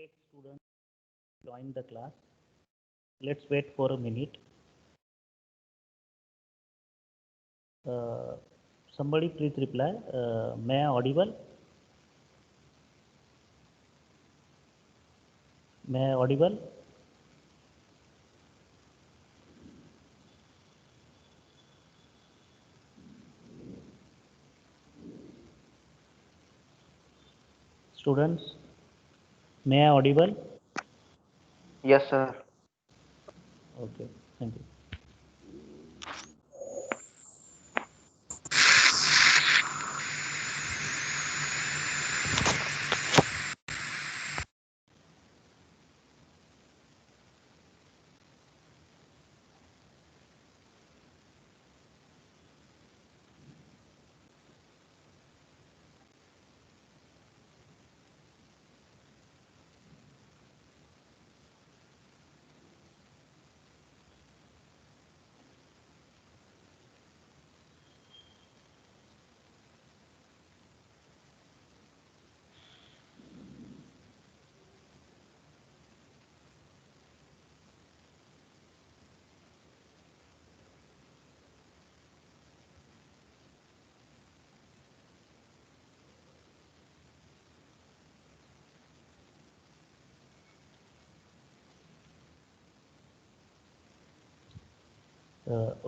8 students join the class. Let's wait for a minute. Uh, Somebody please reply. May I audible? May I audible? Students, may I audible? Yes, sir. Okay, thank you.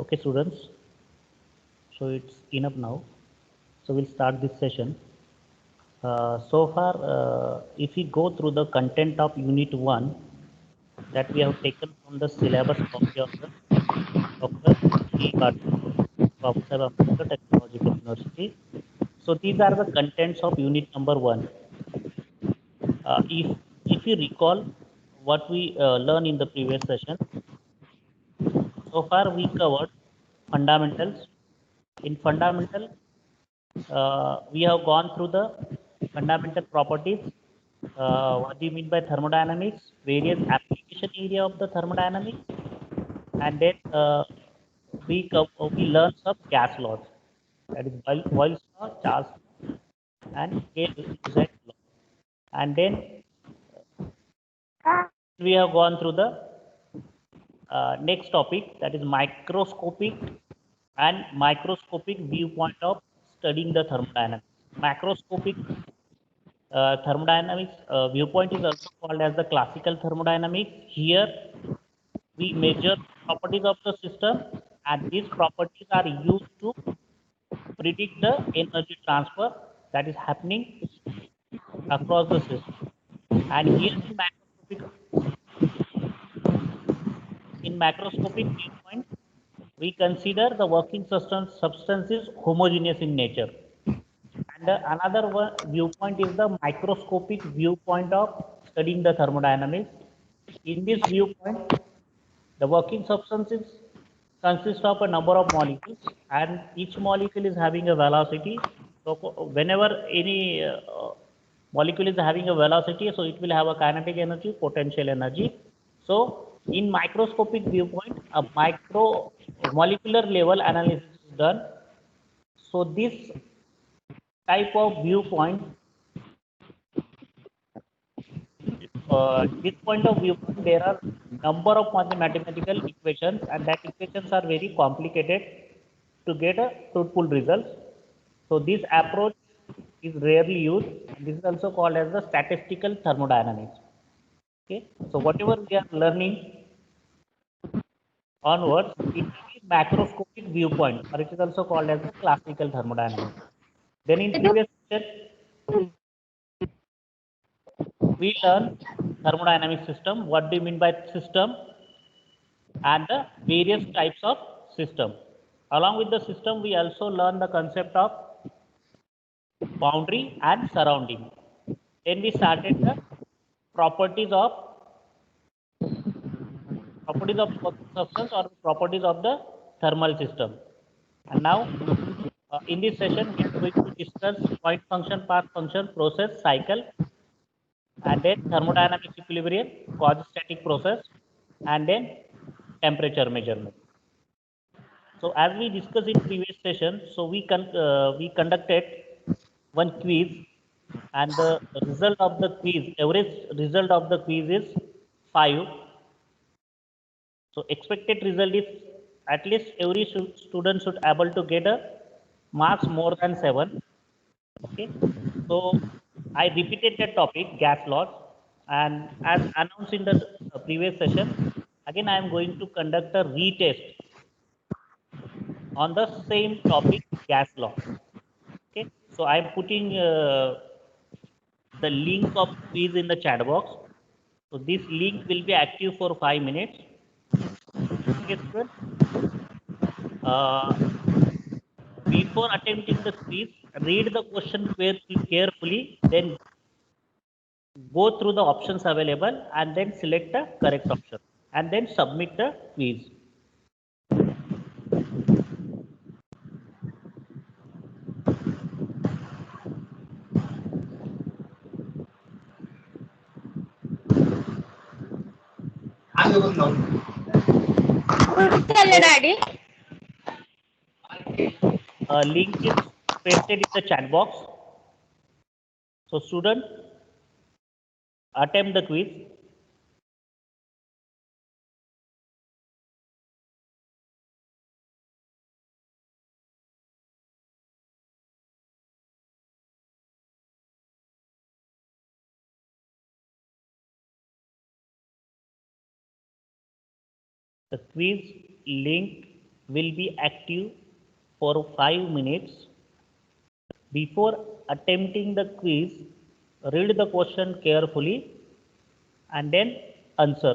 Okay, students. So it's enough now. So we'll start this session. So far, if we go through the content of Unit 1 that we have taken from the syllabus copy of the Dr. G. Baba Saheb Ambedkar Technological University. So these are the contents of Unit number 1. If you recall what we learned in the previous session, so far we covered fundamentals. In fundamental, we have gone through the fundamental properties. What do you mean by thermodynamics? Various application area of the thermodynamics, and then we learn some gas laws. That is Boyle's law, Charles law, and Gay-Lussac law. And then we have gone through the next topic, that is microscopic and microscopic viewpoint of studying the thermodynamics. Macroscopic thermodynamics viewpoint is also called as the classical thermodynamics. Here we measure properties of the system, and these properties are used to predict the energy transfer that is happening across the system. And here in macroscopic viewpoint, we consider the working substance is homogeneous in nature. And another viewpoint is the microscopic viewpoint of studying the thermodynamics. In this viewpoint, the working substances consist of a number of molecules, and each molecule is having a velocity. So whenever any molecule is having a velocity, so it will have a kinetic energy, potential energy. So in microscopic viewpoint, a micro molecular level analysis is done. So this type of viewpoint, this point of view, there are number of mathematical equations, and that equations are very complicated to get a fruitful result. So this approach is rarely used, and this is also called as the statistical thermodynamics. Okay, so whatever we are learning onwards, it is macroscopic viewpoint, or it is also called as the classical thermodynamics. Then in previous session, we learn thermodynamic system. What do you mean by system? And the various types of system. Along with the system, we also learn the concept of boundary and surrounding. Then we started the properties of working substance or properties of the thermal system. And now, in this session, we are going to discuss point function, path function, process, cycle, and then thermodynamic equilibrium, quasi-static process, and then temperature measurement. So as we discussed in previous session, so we conducted one quiz and the result of the quiz, average result of the quiz is 5. So expected result is at least every student should able to get a marks more than 7. Okay. So I repeated the topic gas loss, and as announced in the previous session, again I am going to conduct a retest on the same topic gas law. Okay. So I am putting the link of quiz in the chat box. So this link will be active for 5 minutes. Okay, students. Uh, Before attempting the quiz, read the question carefully, then go through the options available and then select the correct option and then submit the quiz. Daddy. Link is pasted in the chat box. So student, attempt the quiz. The quiz link will be active for 5 minutes. Before attempting the quiz, read the question carefully and then answer.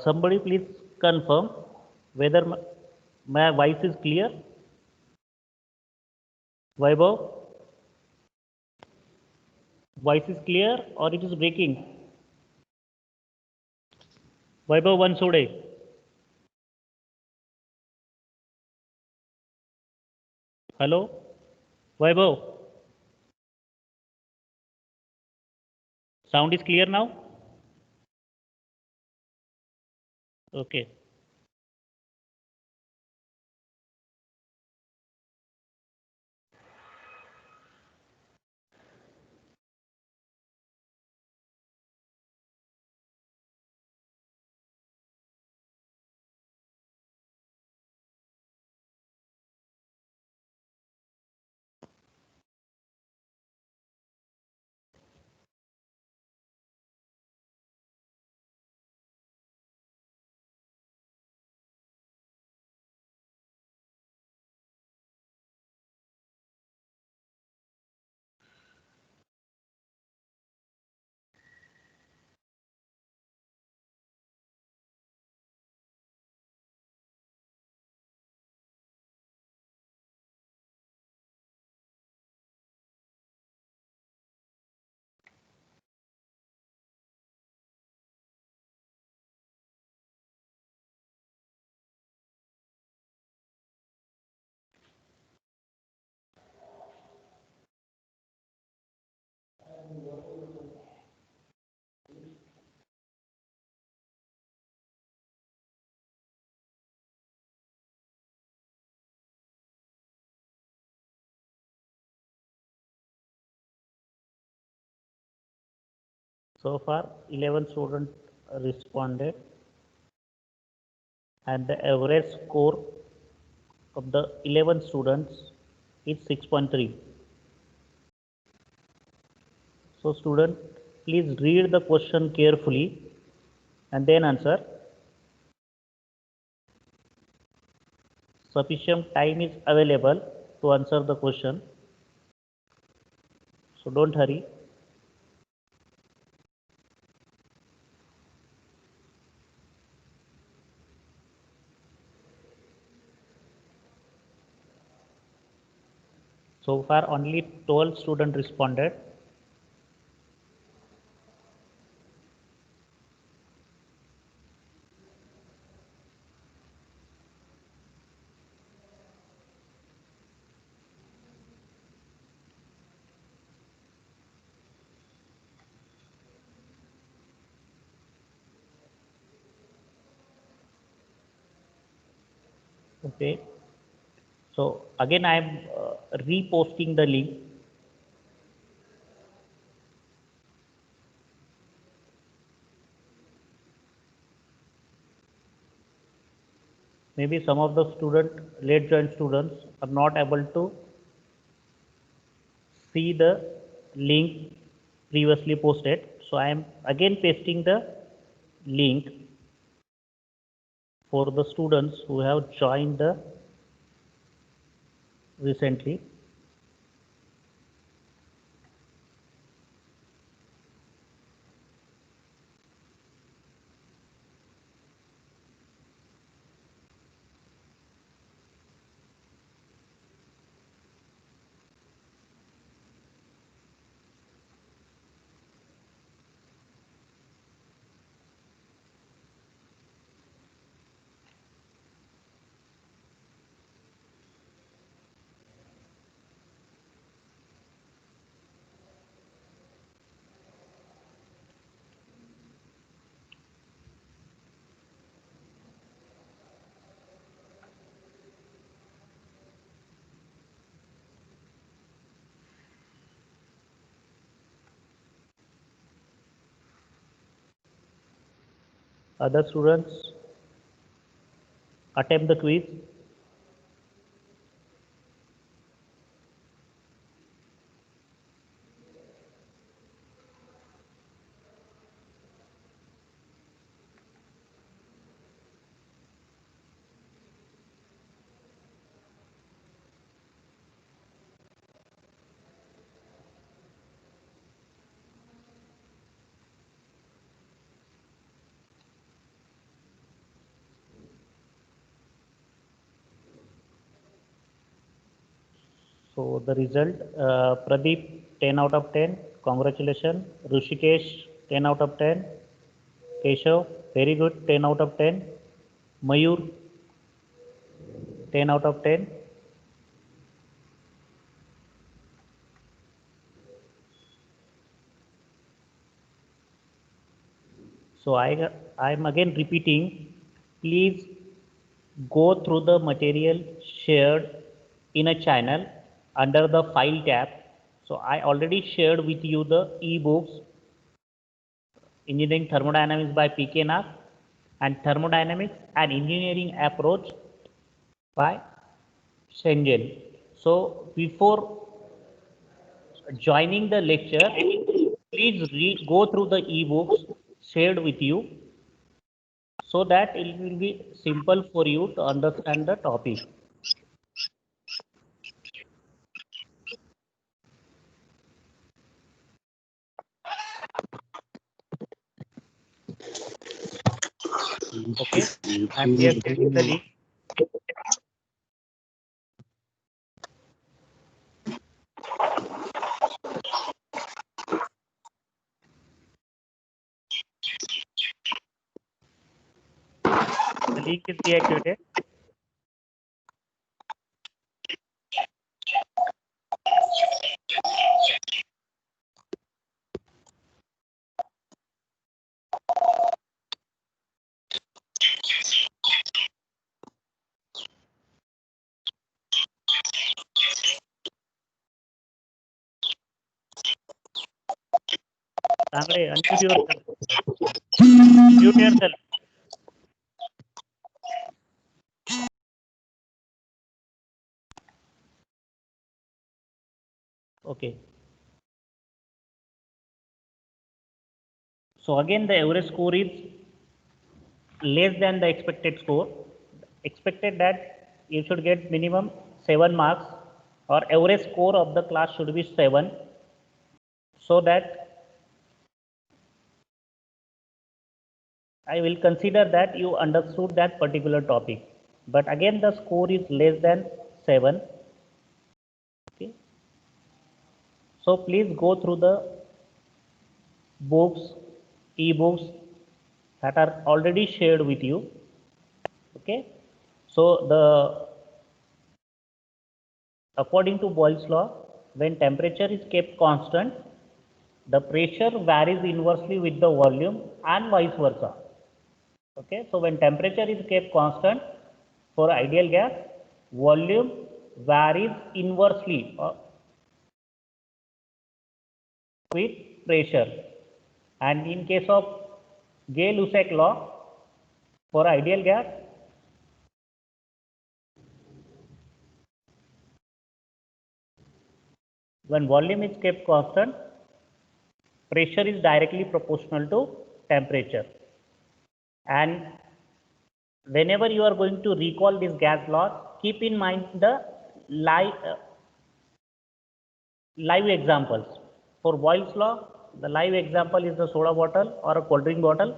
Somebody please confirm whether my voice is clear. Vaibhav, voice is clear or it is breaking? Vaibhav Vansode. Hello? Vaibhav, sound is clear now? Okay. So far 11 students responded and the average score of the 11 students is 6.3. So student, please read the question carefully and then answer. Sufficient time is available to answer the question. So don't hurry. So far only 12 students responded. Okay. So again, I am reposting the link. Maybe some of the late joined students are not able to see the link previously posted. So I am again pasting the link for the students who have joined the recently. Other students attempt the quiz. So the result, Pradeep 10 out of 10. Congratulations. Rushikesh 10 out of 10. Keshav, very good, 10 out of 10. Mayur 10 out of 10. So I'm again repeating, please go through the material shared in a channel under the file tab. So I already shared with you the e-books, Engineering Thermodynamics by PK Nath and Thermodynamics and Engineering Approach by Shenzhen. So before joining the lecture, please go through the e-books shared with you so that it will be simple for you to understand the topic. Okay, I'm here sharing the link. The link is deactivated. Tangre, unmute yourself. Mute yourself. Okay. So again, the average score is less than the expected score. Expected that you should get minimum 7 marks or average score of the class should be 7 so that I will consider that you understood that particular topic. But again, the score is less than 7. Okay. So please go through the books, e-books that are already shared with you. Okay. So according to Boyle's law, when temperature is kept constant, the pressure varies inversely with the volume and vice versa. Okay. So when temperature is kept constant, For ideal gas, volume varies inversely with pressure. And in case of Gay-Lussac law, for ideal gas, when volume is kept constant, pressure is directly proportional to temperature. And whenever you are going to recall this gas law, keep in mind the live examples. For Boyle's law, the live example is the soda bottle or a cold drink bottle.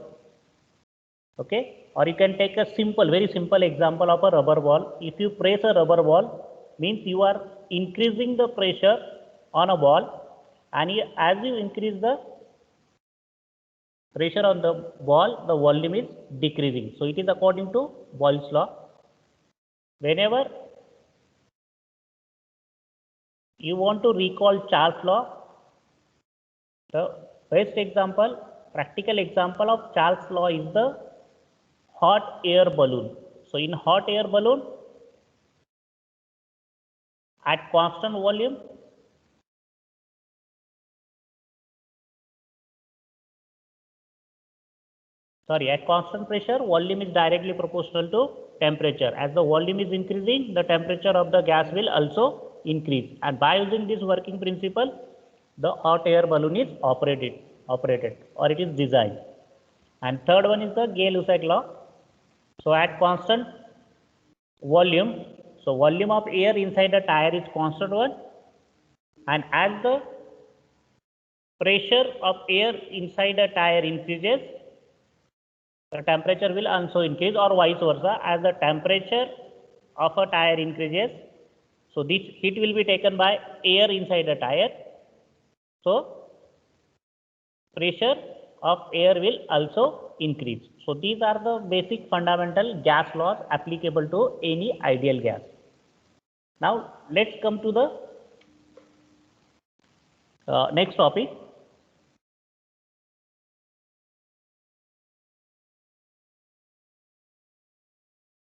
Okay, or you can take a simple, very simple example of a rubber ball. If you press a rubber ball, means you are increasing the pressure on a ball, and as you increase the pressure on the ball, the volume is decreasing. So it is according to Boyle's law. Whenever you want to recall Charles' law, the best example, practical example of Charles' law is the hot air balloon. So in hot air balloon, at constant volume, at constant pressure, volume is directly proportional to temperature. As the volume is increasing, the temperature of the gas will also increase. And by using this working principle, the hot air balloon is operated or it is designed. And third one is the Gay-Lussac law. So at constant volume, so volume of air inside the tire is constant one, and as the pressure of air inside the tire increases, the temperature will also increase, or vice versa. As the temperature of a tire increases, so this heat will be taken by air inside the tire. So pressure of air will also increase. So these are the basic fundamental gas laws applicable to any ideal gas. Now let's come to the next topic.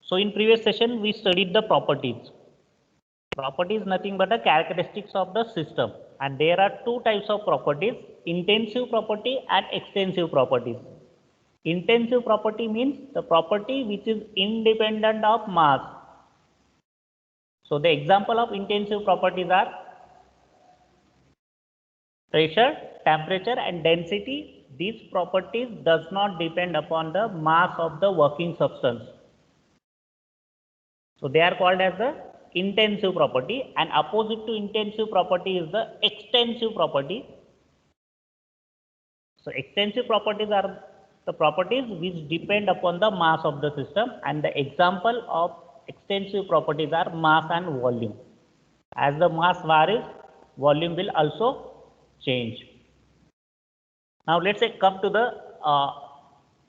So in previous session we studied the properties. Property is nothing but the characteristics of the system, and there are two types of properties: intensive property and extensive properties. Intensive property means the property which is independent of mass. So the example of intensive properties are pressure, temperature and density. These properties does not depend upon the mass of the working substance. So they are called as the intensive property, and opposite to intensive property is the extensive property. So extensive properties are the properties which depend upon the mass of the system, and the example of extensive properties are mass and volume. As the mass varies, volume will also change. Now let's say come to the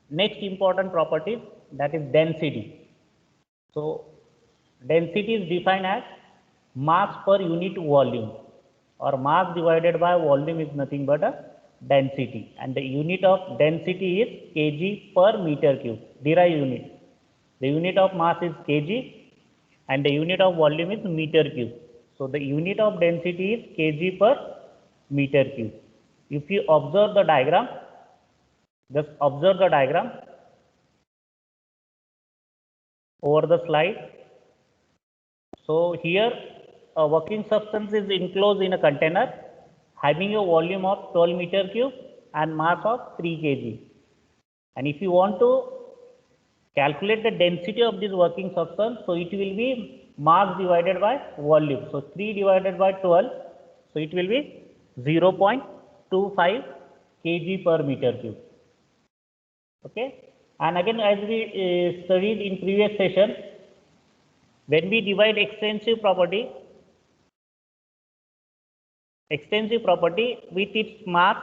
next important property, that is density. So density is defined as mass per unit volume, or mass divided by volume is nothing but a density, and the unit of density is kg per meter cube, derived unit. The unit of mass is kg and the unit of volume is meter cube. So the unit of density is kg per meter cube. If you observe the diagram, just observe the diagram over the slide. So here a working substance is enclosed in a container having a volume of 12 meter cube and mass of 3 kg. And if you want to calculate the density of this working substance, so it will be mass divided by volume. So 3 divided by 12, so it will be 0.25 kg per meter cube. Okay, and again, as we studied in previous session, when we divide extensive property with its mass,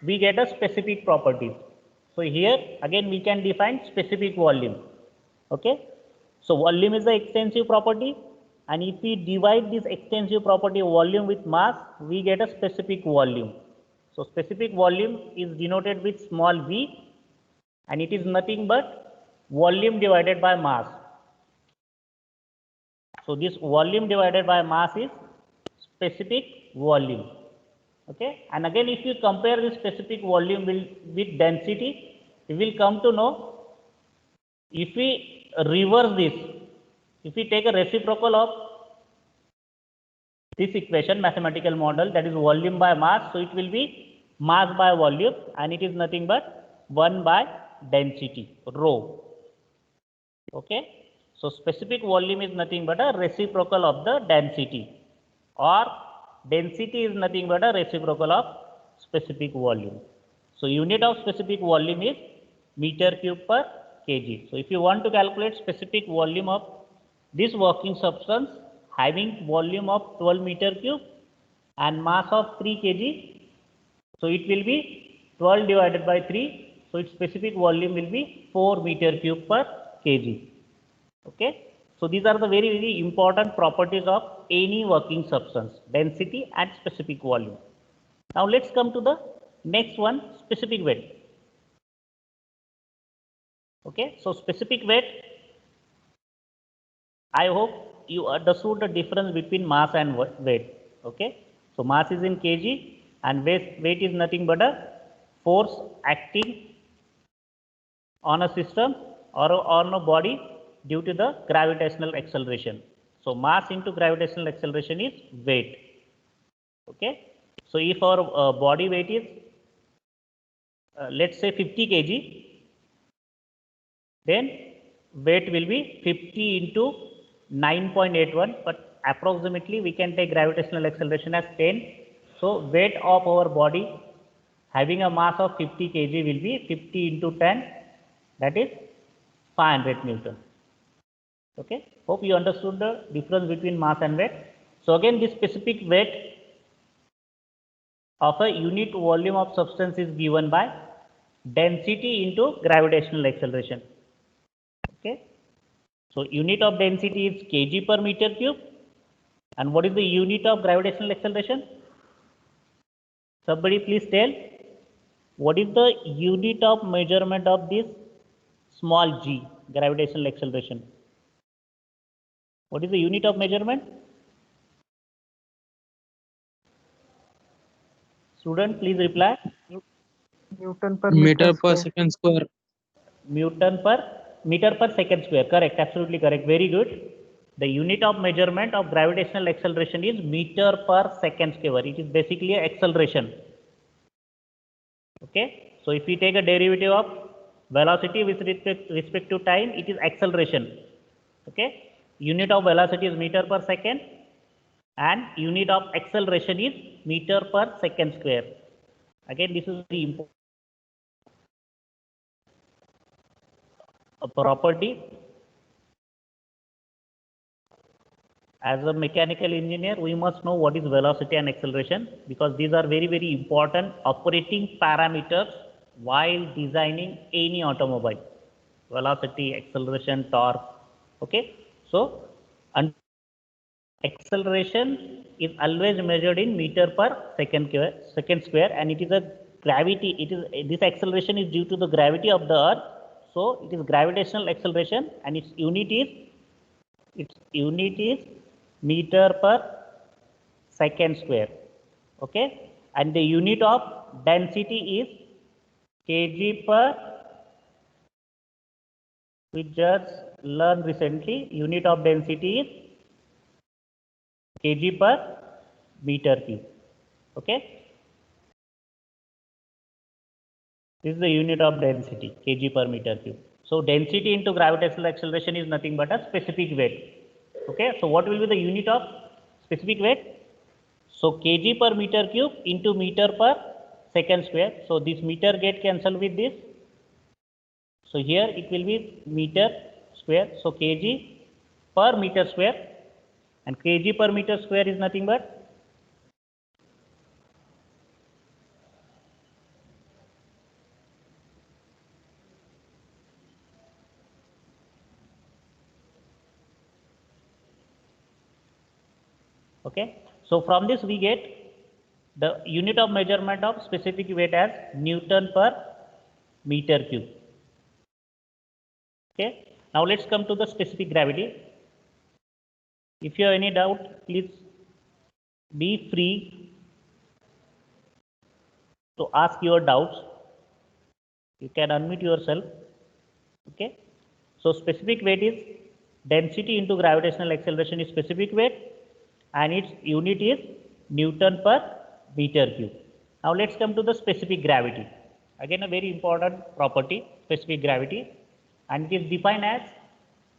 we get a specific property. So here again we can define specific volume. Okay, so volume is the extensive property, and if we divide this extensive property volume with mass, we get a specific volume. So specific volume is denoted with small v, and it is nothing but volume divided by mass. So this volume divided by mass is specific volume. Okay, and again if you compare this specific volume with density, you will come to know, if we reverse this, if we take a reciprocal of this equation, mathematical model, that is volume by mass, so it will be mass by volume, and it is nothing but 1 by density, rho. Okay, so specific volume is nothing but a reciprocal of the density, or density is nothing but a reciprocal of specific volume. So unit of specific volume is meter cube per kg. So if you want to calculate specific volume of this working substance having volume of 12 meter cube and mass of 3 kg, so it will be 12 divided by 3. So its specific volume will be 4 meter cube per kg. Okay. So these are the very important properties of any working substance: density and specific volume. Now let's come to the next one, specific weight. Okay. So specific weight, I hope you understood the difference between mass and weight. Okay. So mass is in kg and weight is nothing but a force acting on a system or on a body due to the gravitational acceleration. So mass into gravitational acceleration is weight. Okay. So if our body weight is let's say 50 kg, then weight will be 50 into 9.81, but approximately we can take gravitational acceleration as 10. So weight of our body having a mass of 50 kg will be 50 into 10, that is 500 Newton. Okay, hope you understood the difference between mass and weight. So again, this specific weight of a unit volume of substance is given by density into gravitational acceleration. Okay, so unit of density is kg per meter cube, and what is the unit of gravitational acceleration? Somebody please tell, what is the unit of measurement of this small g, gravitational acceleration? What is the unit of measurement? Student, please reply. Newton per meter per square. second square. Newton per meter per second square. Correct, absolutely correct. Very good. The unit of measurement of gravitational acceleration is meter per second square. It is basically an acceleration. Okay. So if we take a derivative of velocity with respect to time, it is acceleration. Okay. Unit of velocity is meter per second, and unit of acceleration is meter per second square. Again, this is the important property. As a mechanical engineer, we must know what is velocity and acceleration, because these are very important operating parameters while designing any automobile. Velocity, acceleration, torque. Okay. So acceleration is always measured in meter per second square, and it is a gravity. This acceleration is due to the gravity of the earth. So it is gravitational acceleration, and its unit is meter per second square. Okay, and the unit of density is kg per, we just learned recently, unit of density is kg per meter cube. Okay, this is the unit of density, kg per meter cube. So density into gravitational acceleration is nothing but a specific weight. Okay, so what will be the unit of specific weight? So kg per meter cube into meter per second square. So this meter get cancelled with this. So here it will be meter square. So kg per meter square, and kg per meter square is nothing but okay. So from this we get the unit of measurement of specific weight as Newton per meter cube. Okay. Now let's come to the specific gravity. If you have any doubt, please be free to ask your doubts. You can unmute yourself. Okay. So specific weight is density into gravitational acceleration is specific weight, and its unit is Newton per meter cube. Now let's come to the specific gravity. Again, a very important property, specific gravity, and it is defined as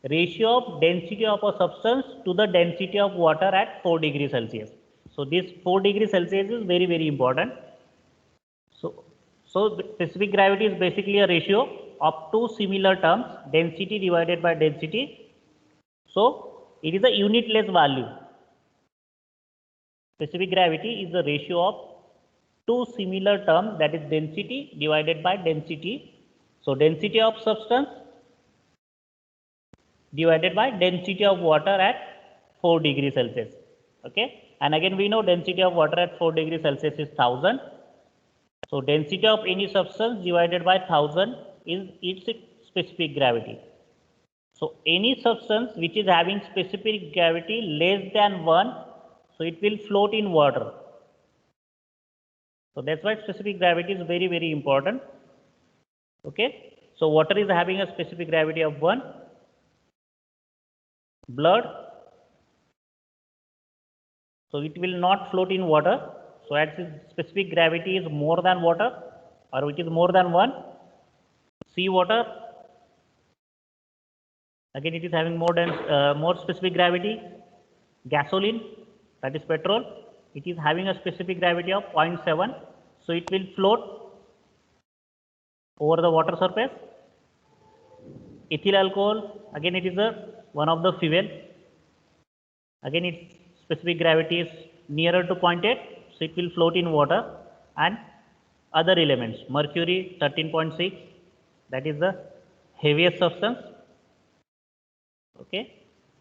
ratio of density of a substance to the density of water at 4 degrees Celsius. So this 4 degrees Celsius is very, very important. So specific gravity is basically a ratio of two similar terms, density divided by density. So it is a unitless value. Specific gravity is the ratio of two similar terms, that is density divided by density. So density of substance divided by density of water at 4 degrees Celsius. Okay. And again we know density of water at 4 degrees Celsius is 1000. So density of any substance divided by 1000 is its specific gravity. So any substance which is having specific gravity less than 1, so it will float in water. So that's why specific gravity is very, very important. Okay. So water is having a specific gravity of 1. Blood, so it will not float in water. So its specific gravity is more than water, or it is more than 1. Sea water, again it is having more specific gravity. Gasoline, that is petrol, it is having a specific gravity of 0.7. So it will float over the water surface. Ethyl alcohol, again it is one of the fuel. Again its specific gravity is nearer to 0.8, so it will float in water. And other elements, mercury 13.6, that is the heaviest substance. Okay.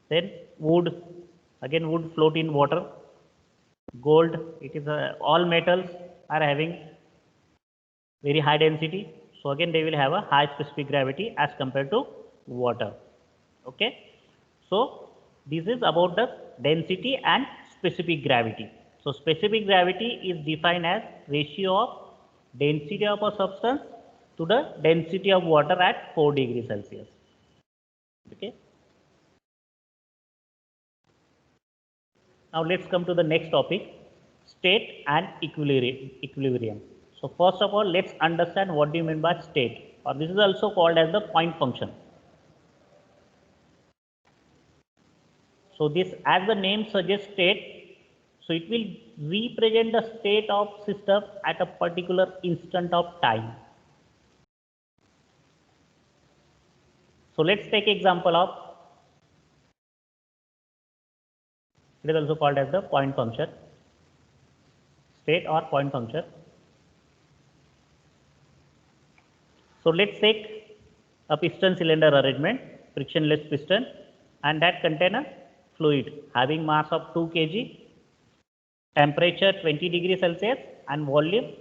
Then wood, again wood float in water. Gold, it is all metals are having very high density, so again they will have a high specific gravity as compared to water. Okay. So this is about the density and specific gravity. So specific gravity is defined as ratio of density of a substance to the density of water at 4 degrees Celsius. Okay. Now let's come to the next topic, state and equilibrium. So first of all, let's understand what do you mean by state, or this is also called as the point function. So this, as the name suggests, state, so it will represent the state of system at a particular instant of time. So let's take example of, it is also called as the point function, state or point function. So let's take a piston cylinder arrangement, frictionless piston, and that contain a fluid having mass of 2 kg, temperature 20 degrees Celsius, and volume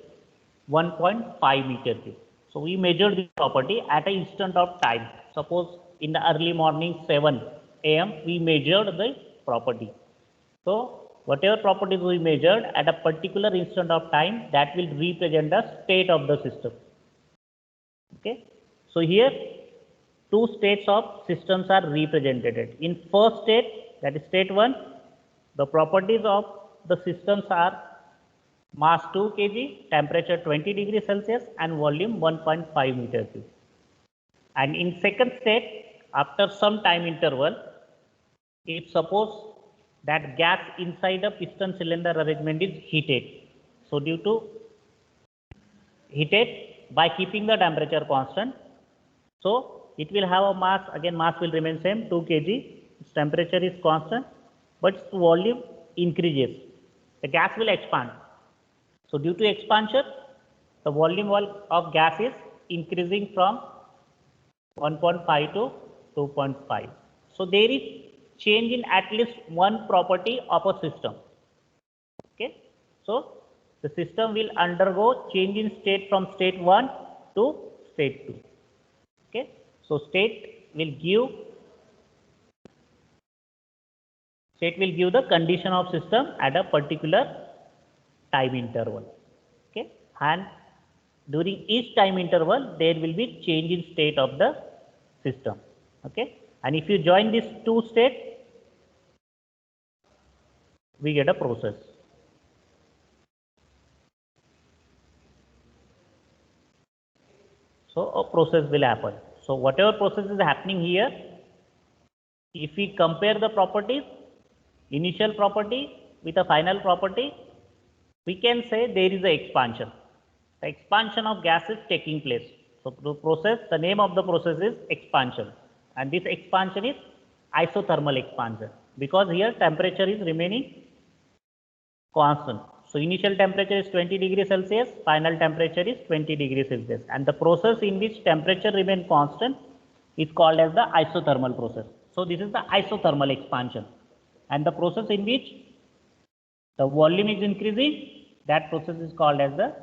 1.5 meter cube. So we measured this property at an instant of time. Suppose in the early morning 7 a.m. we measured the property. So whatever properties we measured at a particular instant of time, that will represent the state of the system. Okay. So here two states of systems are represented. In first state, that is state 1, the properties of the systems are mass 2 kg, temperature 20 degrees Celsius, and volume 1.5 meter cube. And in second state, after some time interval, if suppose that gas inside the piston cylinder arrangement is heated, so due to heated by keeping the temperature constant, so it will have a mass, again mass will remain same 2 kg, its temperature is constant, but its volume increases, the gas will expand. So due to expansion, the volume of gas is increasing from 1.5 to 2.5. So there is change in at least one property of a system. Okay. So the system will undergo change in state from state 1 to state 2. Okay. So state will give, State will give the condition of system at a particular time interval. Okay, and during each time interval there will be change in state of the system. Okay, and if you join these two states, we get a process. So a process will happen. So whatever process is happening here, if we compare the properties, initial property with a final property, we can say there is a expansion. The expansion of gas is taking place. So the process, the name of the process is expansion, and this expansion is isothermal expansion, because here temperature is remaining constant. So initial temperature is 20 degrees Celsius, final temperature is 20 degrees Celsius, and the process in which temperature remains constant is called as the isothermal process. So this is the isothermal expansion, and the process in which the volume is increasing, that process is called as the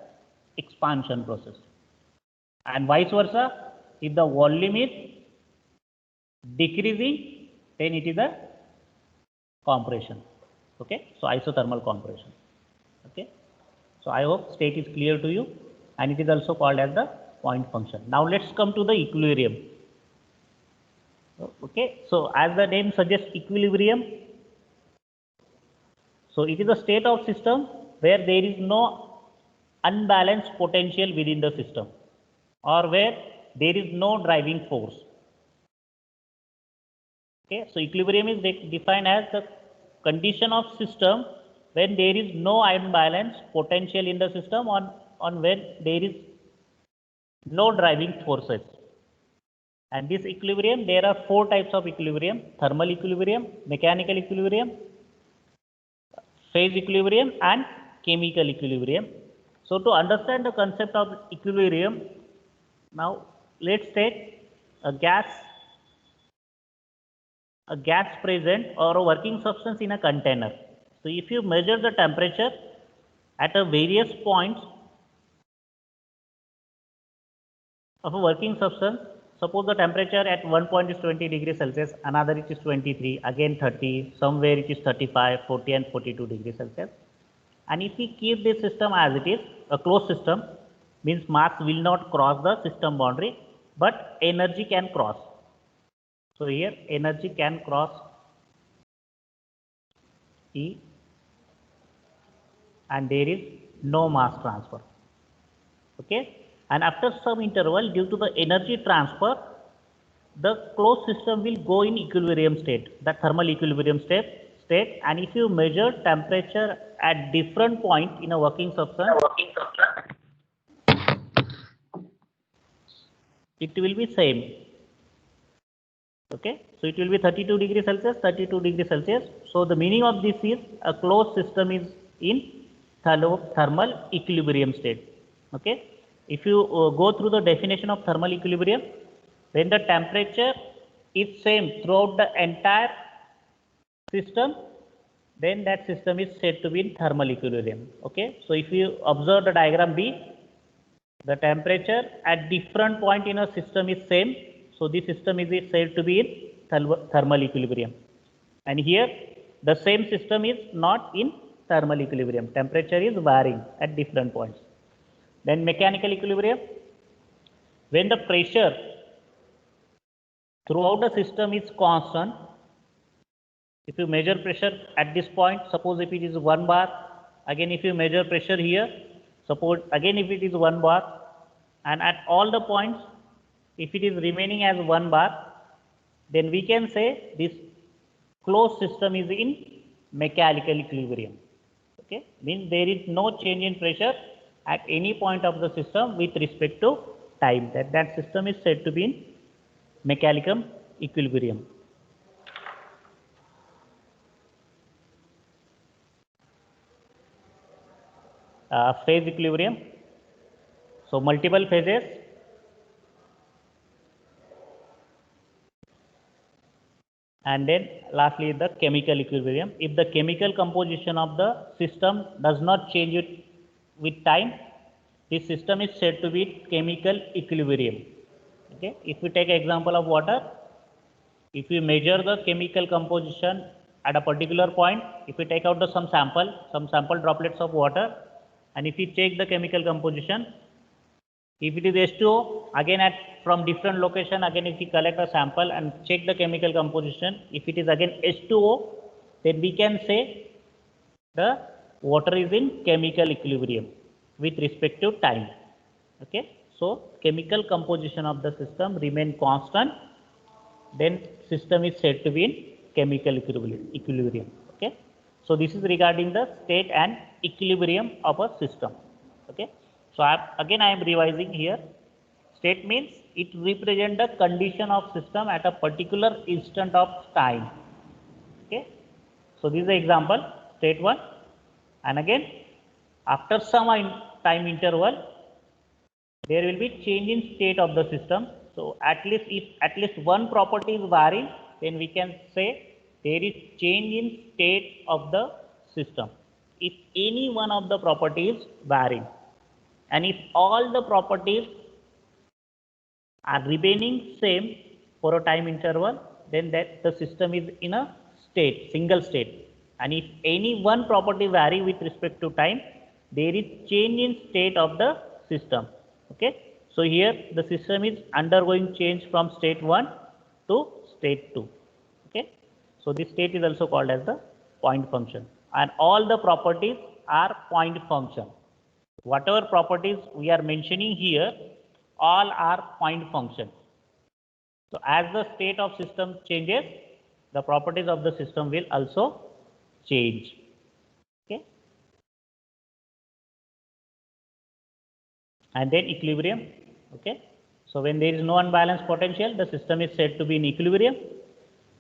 expansion process. And vice versa, if the volume is decreasing, then it is a compression. Okay, so isothermal compression. Okay, so I hope state is clear to you, and it is also called as the point function. Now let's come to the equilibrium. Okay, so as the name suggests, equilibrium, so it is a state of system where there is no unbalanced potential within the system, or where there is no driving force. Okay, so equilibrium is defined as the condition of system when there is no unbalanced potential in the system, on when there is no driving forces. And this equilibrium, there are four types of equilibrium: thermal equilibrium, mechanical equilibrium, phase equilibrium, and chemical equilibrium. So to understand the concept of equilibrium, now let's take a gas present, or a working substance in a container. So if you measure the temperature at a various points of a working substance, suppose the temperature at one point is 20 degrees Celsius, another it is 23, again 30, somewhere it is 35, 40 and 42 degrees Celsius. And if we keep this system as it is, a closed system, means mass will not cross the system boundary, but energy can cross. So here energy can cross E, and there is no mass transfer. Okay, and after some interval, due to the energy transfer, the closed system will go in equilibrium state, the thermal equilibrium state. And if you measure temperature at different point in a working substance, it will be same. Okay, so it will be 32 degrees Celsius, 32 degrees Celsius. So the meaning of this is a closed system is in thermal equilibrium state. Okay, if you go through the definition of thermal equilibrium, when the temperature is same throughout the entire system, then that system is said to be in thermal equilibrium. Okay, so if you observe the diagram B, the temperature at different point in a system is same, so this system is said to be in thermal equilibrium. And here the same system is not in thermal equilibrium, temperature is varying at different points. Then mechanical equilibrium, when the pressure throughout the system is constant. If you measure pressure at this point, suppose if it is 1 bar, again if you measure pressure here, suppose again if it is 1 bar, and at all the points if it is remaining as 1 bar, then we can say this closed system is in mechanical equilibrium. Okay, means there is no change in pressure at any point of the system with respect to time. That system is said to be in mechanical equilibrium. Phase equilibrium. So multiple phases. And then lastly the chemical equilibrium. If the chemical composition of the system does not change it with time, this system is said to be chemical equilibrium. Okay, if we take example of water, if we measure the chemical composition at a particular point, if we take out some sample droplets of water, and if we check the chemical composition, if it is H2O, again from different location, again if we collect a sample and check the chemical composition, if it is again H2O, then we can say the water is in chemical equilibrium with respect to time. Okay, so chemical composition of the system remain constant, then system is said to be in chemical equilibrium. Okay, so this is regarding the state and equilibrium of a system. Okay, so I am revising here. State means it represents the condition of system at a particular instant of time. Okay, so this is the example, state 1, and again after some time interval there will be change in state of the system. So at least one property is varying, then we can say there is change in state of the system. If any one of the properties varying, and if all the properties are remaining same for a time interval, then that the system is in a state, single state. And if any one property vary with respect to time, there is change in state of the system. Okay. So here the system is undergoing change from state 1 to state 2. Okay. So this state is also called as the point function, and all the properties are point function. Whatever properties we are mentioning here, all are point function. So as the state of system changes, the properties of the system will also change. Okay. And then equilibrium. Okay. So when there is no unbalanced potential, the system is said to be in equilibrium.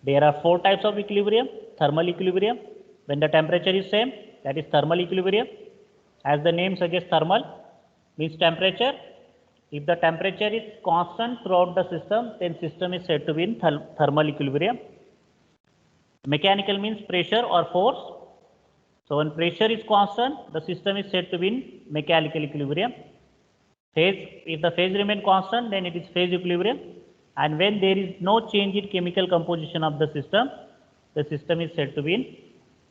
There are 4 types of equilibrium. Thermal equilibrium, when the temperature is same, that is thermal equilibrium. As the name suggests, thermal means temperature. If the temperature is constant throughout the system, then system is said to be in thermal equilibrium. Mechanical means pressure or force. So when pressure is constant, the system is said to be in mechanical equilibrium. Phase, if the phase remain constant, then it is phase equilibrium. And when there is no change in chemical composition of the system is said to be in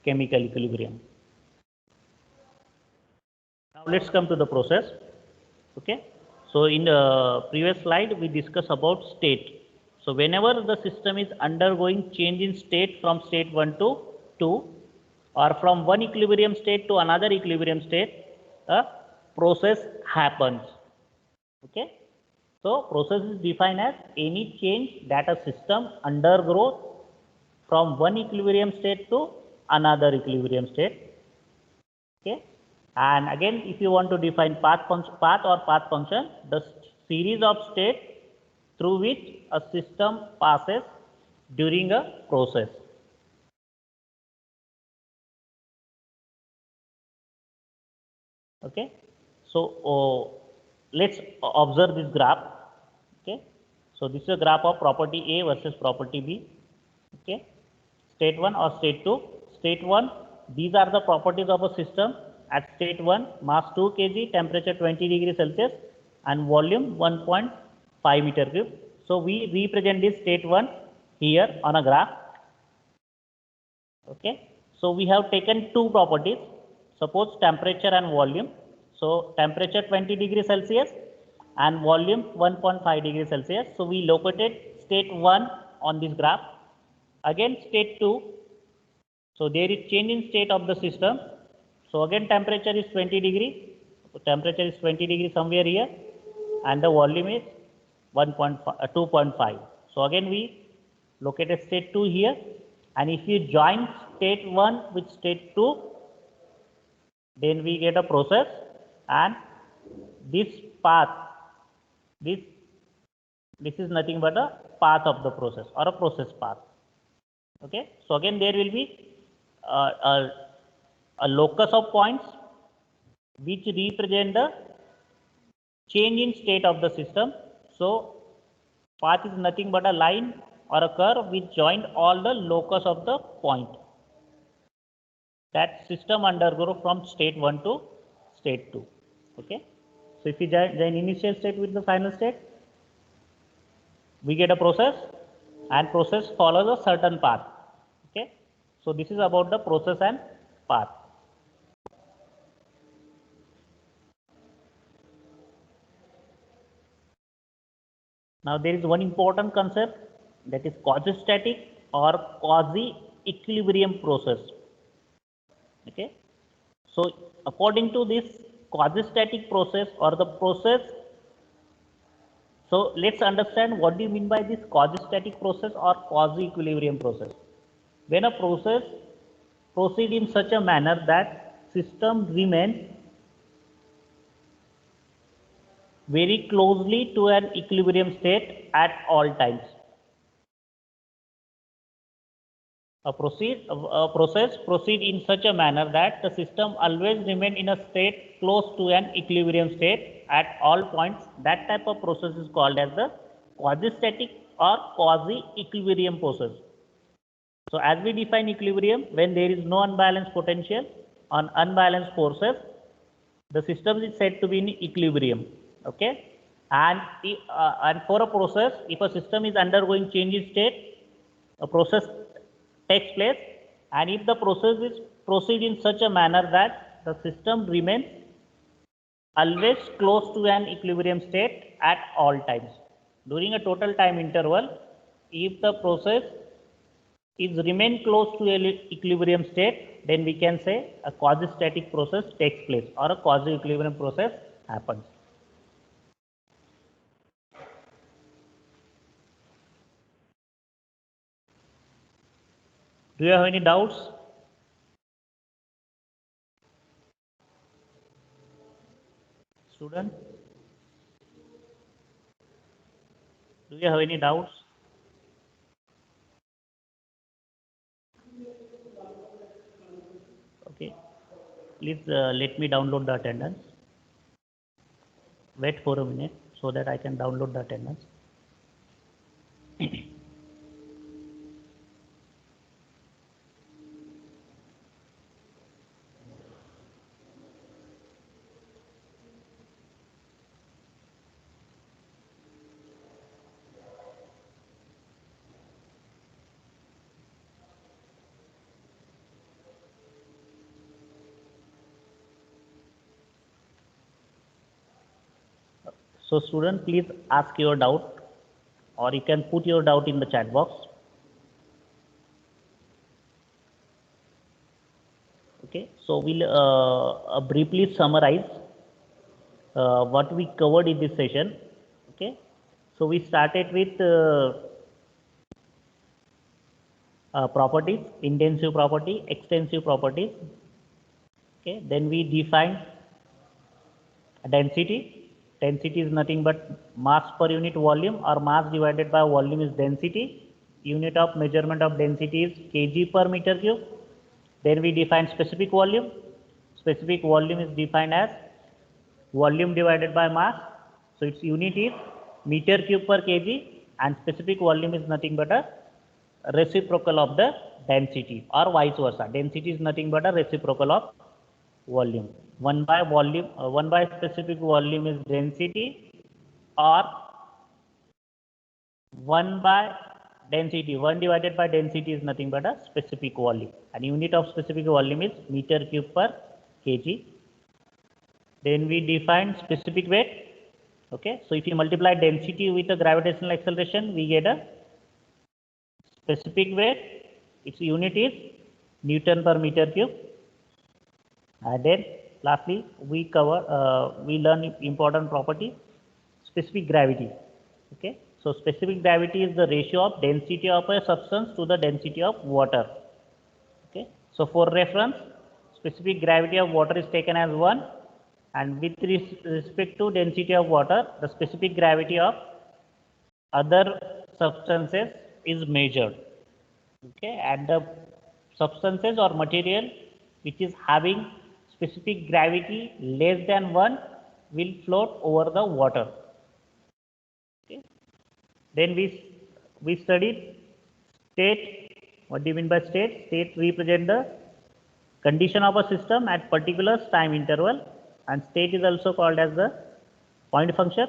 chemical equilibrium. Now let's come to the process. Okay. So in the previous slide we discussed about state. So whenever the system is undergoing change in state from state 1 to 2, or from one equilibrium state to another equilibrium state, a process happens. Okay. So process is defined as any change that a system undergoes from one equilibrium state to another equilibrium state. Okay. And again, if you want to define path function, the series of states through which a system passes during a process. Okay. So let's observe this graph. Okay. So this is a graph of property A versus property B. Okay. State 1 or state 2. State 1, these are the properties of a system. At state 1, mass 2 kg, temperature 20 degrees Celsius, and volume 1.5 meter cube. So we represent this state 1 here on a graph. Okay. So we have taken 2 properties. Suppose temperature and volume. So temperature 20 degrees Celsius and volume 1.5 degrees Celsius. So we located state 1 on this graph. Again state 2. So there is change in state of the system. So again temperature is 20 degree. So temperature is 20 degree somewhere here, and the volume is 2.5. So again we located state 2 here, and if you join state 1 with state 2, then we get a process, and this path, this is nothing but a path of the process or a process path. Okay. So again there will be a locus of points which represent the change in state of the system. So path is nothing but a line or a curve which joined all the locus of the point that system undergo from state 1 to state 2. Okay. So if we join initial state with the final state, we get a process, and process follows a certain path. Okay. So this is about the process and path. Now there is one important concept, that is quasi-static or quasi-equilibrium process. Okay. So according to this quasi-static process or the process, so let's understand what do you mean by this quasi-static process or quasi-equilibrium process. When a process proceeds in such a manner that system remains very closely to an equilibrium state at all times. A process proceed in such a manner that the system always remain in a state close to an equilibrium state at all points. That type of process is called as the quasi-static or quasi-equilibrium process. So as we define equilibrium, when there is no unbalanced potential on unbalanced forces, the system is said to be in equilibrium. Okay, and for a process, if a system is undergoing change in state, a process takes place, and if the process is proceed in such a manner that the system remains always close to an equilibrium state at all times. During a total time interval, if the process is remain close to an equilibrium state, then we can say a quasi-static process takes place or a quasi-equilibrium process happens. Do you have any doubts? Student? Do you have any doubts? Okay. Please let me download the attendance. Wait for a minute so that I can download the attendance. So student, please ask your doubt, or you can put your doubt in the chat box. Okay, so we'll briefly summarize what we covered in this session. Okay, so we started with properties, intensive property, extensive properties. Okay, then we defined density. Density is nothing but mass per unit volume, or mass divided by volume is density. Unit of measurement of density is kg per meter cube. Then we define specific volume. Specific volume is defined as volume divided by mass. So its unit is meter cube per kg, and specific volume is nothing but a reciprocal of the density, or vice versa. Density is nothing but a reciprocal of volume. 1 by volume, 1 by specific volume is density, or 1 by density. 1 divided by density is nothing but a specific volume, and unit of specific volume is meter cube per kg. Then we define specific weight. Okay, so if you multiply density with the gravitational acceleration, we get a specific weight. Its unit is Newton per meter cube. And then lastly, we learn important property, specific gravity. Okay, so specific gravity is the ratio of density of a substance to the density of water. Okay, so for reference, specific gravity of water is taken as 1, and with respect to density of water, the specific gravity of other substances is measured. Okay, and the substances or material which is having specific gravity less than 1 will float over the water. Okay. Then we studied state. What do you mean by state? State represent the condition of a system at particular time interval, and state is also called as the point function.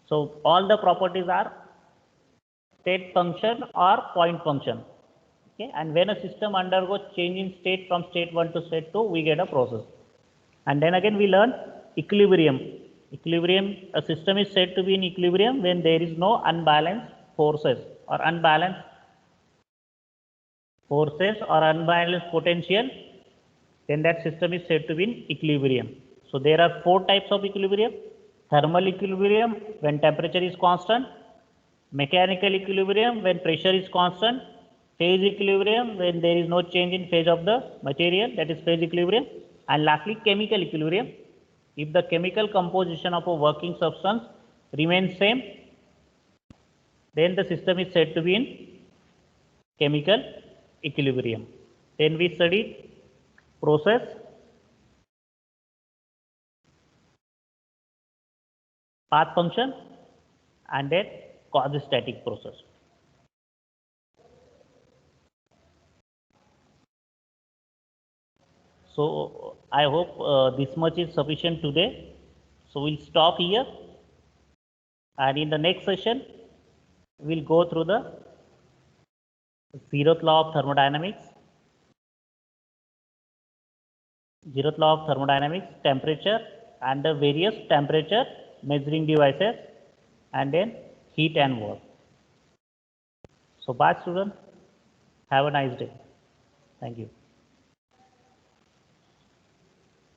So all the properties are state function or point function. Okay, and when a system undergoes change in state from state 1 to state 2, we get a process. And then again we learn equilibrium. Equilibrium, a system is said to be in equilibrium when there is no unbalanced forces or unbalanced potential, then that system is said to be in equilibrium. So there are 4 types of equilibrium: thermal equilibrium when temperature is constant, mechanical equilibrium when pressure is constant, phase equilibrium when there is no change in phase of the material, that is phase equilibrium, and lastly chemical equilibrium. If the chemical composition of a working substance remains same, then the system is said to be in chemical equilibrium. Then we studied process, path function, and then quasi-static process. So I hope this much is sufficient today. So we'll stop here, and in the next session we'll go through the 0th law of thermodynamics, temperature and the various temperature measuring devices, and then heat and work. So bye students, have a nice day. Thank you.